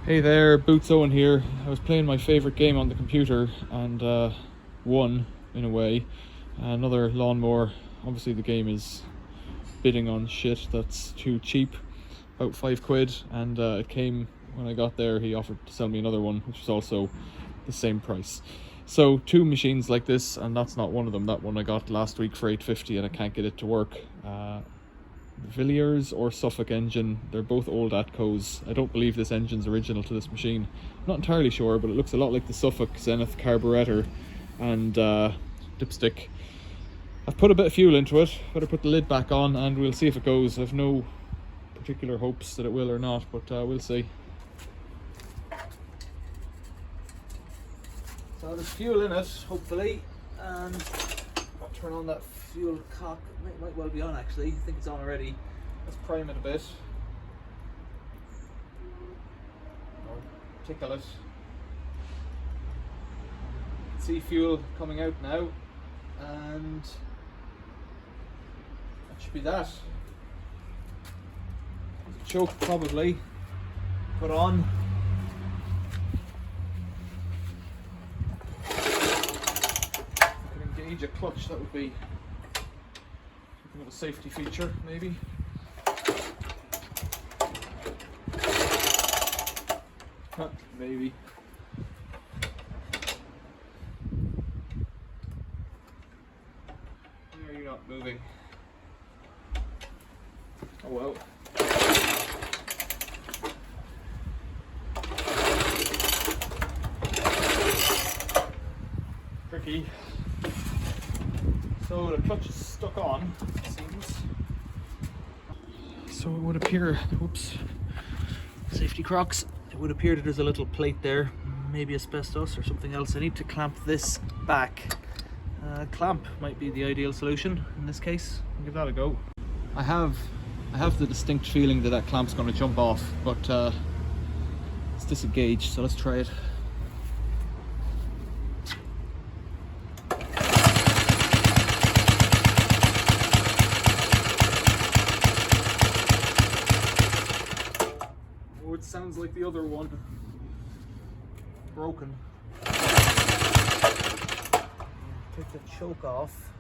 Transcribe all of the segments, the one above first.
Hey there, Boots Owen here. I was playing my favourite game on the computer and won, in a way. Another lawnmower. Obviously the game is bidding on shit that's too cheap, about £5, and it came when I got there. He offered to sell me another one, which was also the same price. So two machines like this, and that's not one of them. That one I got last week for £8.50 and I can't get it to work. Villiers or Suffolk engine, they're both old Atcos. I don't believe this engine's original to this machine. I'm not entirely sure, but it looks a lot like the Suffolk Zenith carburetor and dipstick. I've put a bit of fuel into it. Better put the lid back on and we'll see if it goes. I've no particular hopes that it will or not, but we'll see. So there's fuel in it, hopefully, and I'll turn on that fuel cock. It might well be on actually. I think it's on already. Let's prime it a bit. Or tickle it. See fuel coming out now, and that should be that. There's a choke probably. Put on. A clutch, that would be something of a safety feature, maybe. Maybe. Why are you not moving? Oh well. Tricky. So the clutch is stuck on, it seems. So it would appear, whoops, safety crocs, it would appear that there's a little plate there, maybe asbestos or something else. I need to clamp this back. Clamp might be the ideal solution in this case. I'll give that a go. I have the distinct feeling that clamp's going to jump off, but it's disengaged, so let's try it. It sounds like the other one broken. Take the choke off.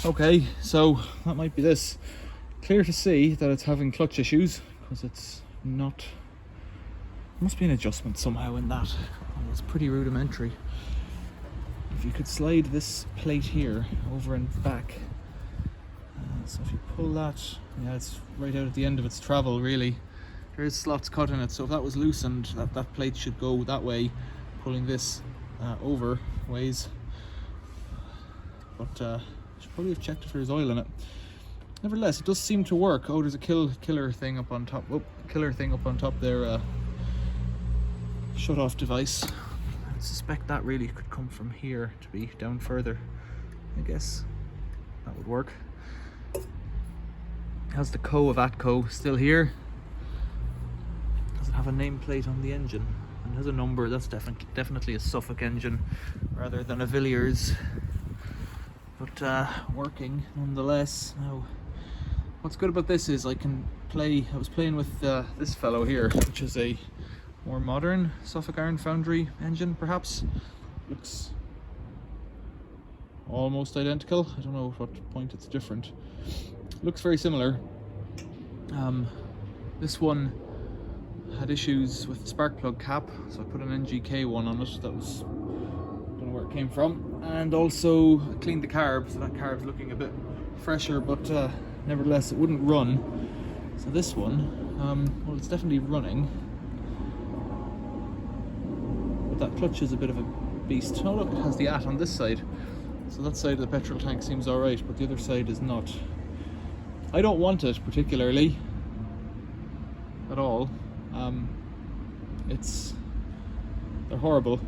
Okay, so that might be this. Clear to see that it's having clutch issues because it's not. Must be an adjustment somehow in that. It's pretty rudimentary. If you could slide this plate here over and back, so if you pull that, yeah, it's right out at the end of its travel really. There is slots cut in it, so if that was loosened, that plate should go that way, pulling this over ways. But should probably have checked if there's oil in it. Nevertheless, it does seem to work. Oh, there's a killer thing up on top. Oh, killer thing up on top there. Shut-off device. I suspect that really could come from here to be down further. I guess that would work. Has the Co of Atco still here? Does it have a nameplate on the engine? And has a number. That's definitely a Suffolk engine rather than a Villiers. but working nonetheless. Now, what's good about this is I can play. I was playing with this fellow here, which is a more modern Suffolk Iron Foundry engine, perhaps. Looks almost identical. I don't know at what point it's different. Looks very similar. This one had issues with the spark plug cap, so I put an NGK one on it. That was, don't know where it came from. And also cleaned the carb, so that carb's looking a bit fresher, but nevertheless it wouldn't run. So this one, well, it's definitely running, but that clutch is a bit of a beast. Oh look, it has the at on this side, so that side of the petrol tank seems alright, but the other side is not. I don't want it particularly at all. They're horrible.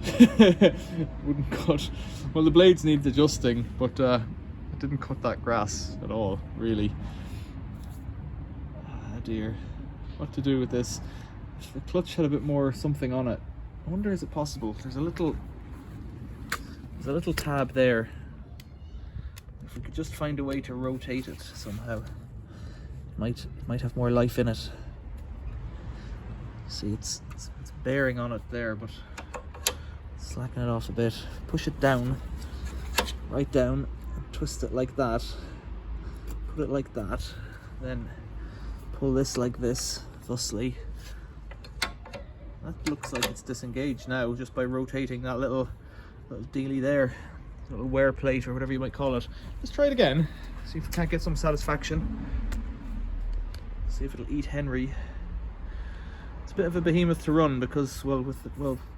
Wouldn't cut. Well, the blades need adjusting, but it didn't cut that grass at all, really. Ah dear, what to do with this? If the clutch had a bit more something on it. I wonder, is it possible? There's a little tab there. If we could just find a way to rotate it somehow, it might have more life in it. See, it's bearing on it there, but slacken it off a bit. Push it down, right down, and twist it like that. Put it like that, then pull this like this, thusly. That looks like it's disengaged now, just by rotating that little dealie there, little wear plate or whatever you might call it. Let's try it again. See if we can't get some satisfaction. See if it'll eat Henry. It's a bit of a behemoth to run because, well,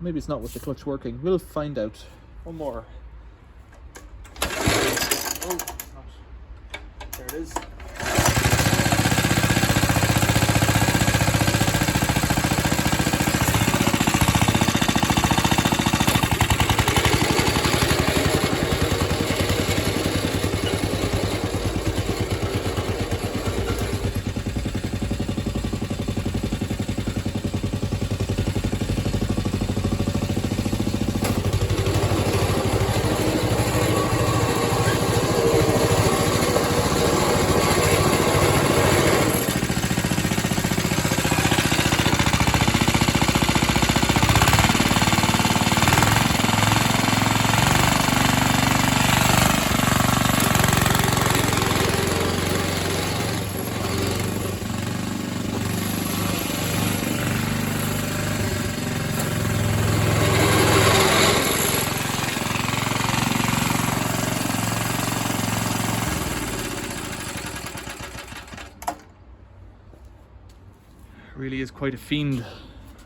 maybe it's not with the clutch working. We'll find out. One more. Oh, there it is. Really is quite a fiend,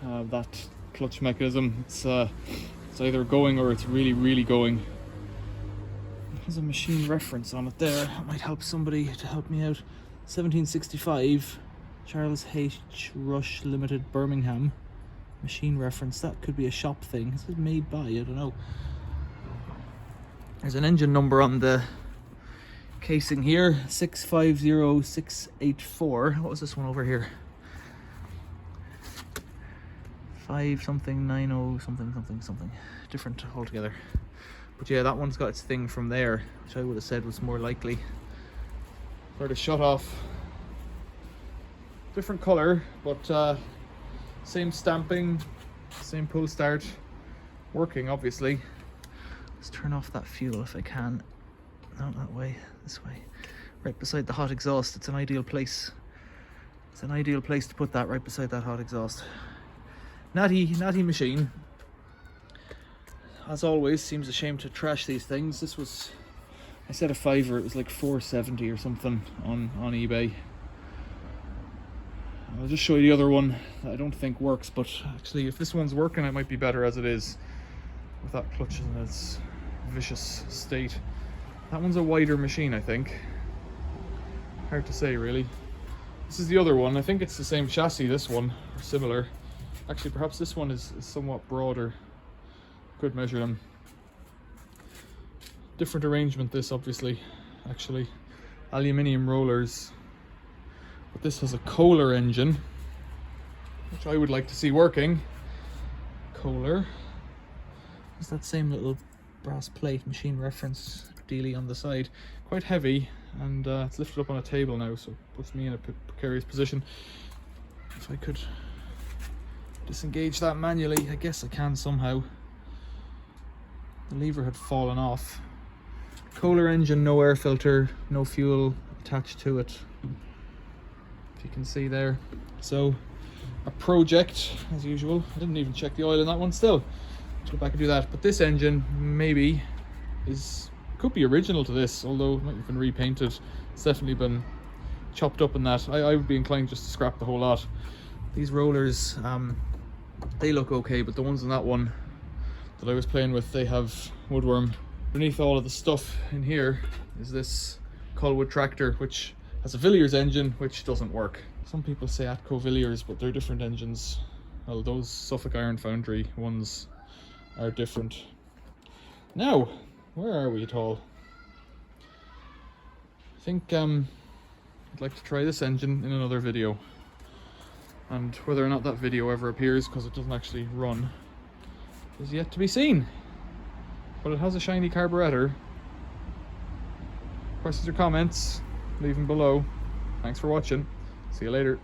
that clutch mechanism. It's either going or it's really going. There's a machine reference on it there. That might help somebody to help me out. 1765, Charles H. Rush Limited, Birmingham. Machine reference. That could be a shop thing. Is it made by? I don't know. There's an engine number on the casing here, 650684. What was this one over here? 5 something 90 something different altogether. But yeah, that one's got its thing from there, which I would have said was more likely. For the shut off, different color, but same stamping, same pull start, working obviously. Let's turn off that fuel if I can. Not that way, this way, right beside the hot exhaust. It's an ideal place. It's an ideal place to put that, right beside that hot exhaust. Natty machine. As always, seems a shame to trash these things. This was, I said a $5, it was like $4.70 or something on eBay. I'll just show you the other one that I don't think works, but actually if this one's working it might be better as it is, with that clutch in its vicious state. That one's a wider machine, I think. Hard to say really. This is the other one. I think it's the same chassis, this one, or similar. Actually, perhaps this one is somewhat broader. Could measure them. Different arrangement, this obviously, actually. Aluminium rollers. But this has a Kohler engine, which I would like to see working. Kohler. It's that same little brass plate, machine reference. dealy on the side, quite heavy, and it's lifted up on a table now, so it puts me in a precarious position. If I could disengage that manually, I guess I can somehow. The lever had fallen off. Kohler engine, no air filter, no fuel attached to it, if you can see there. So a project as usual. I didn't even check the oil in that one still. Let's go back and do that. But this engine maybe could be original to this, although it might have been repainted. It's definitely been chopped up in that. I would be inclined just to scrap the whole lot. These rollers, they look okay, but the ones in that one that I was playing with, they have woodworm. Underneath all of the stuff in here is this Colwood tractor, which has a Villiers engine, which doesn't work. Some people say Atco Villiers, but they're different engines. Well, those Suffolk Iron Foundry ones are different. Now, where are we at all? I think I'd like to try this engine in another video. And whether or not that video ever appears, because it doesn't actually run, is yet to be seen. But it has a shiny carburetor. Questions or comments, leave them below. Thanks for watching. See you later.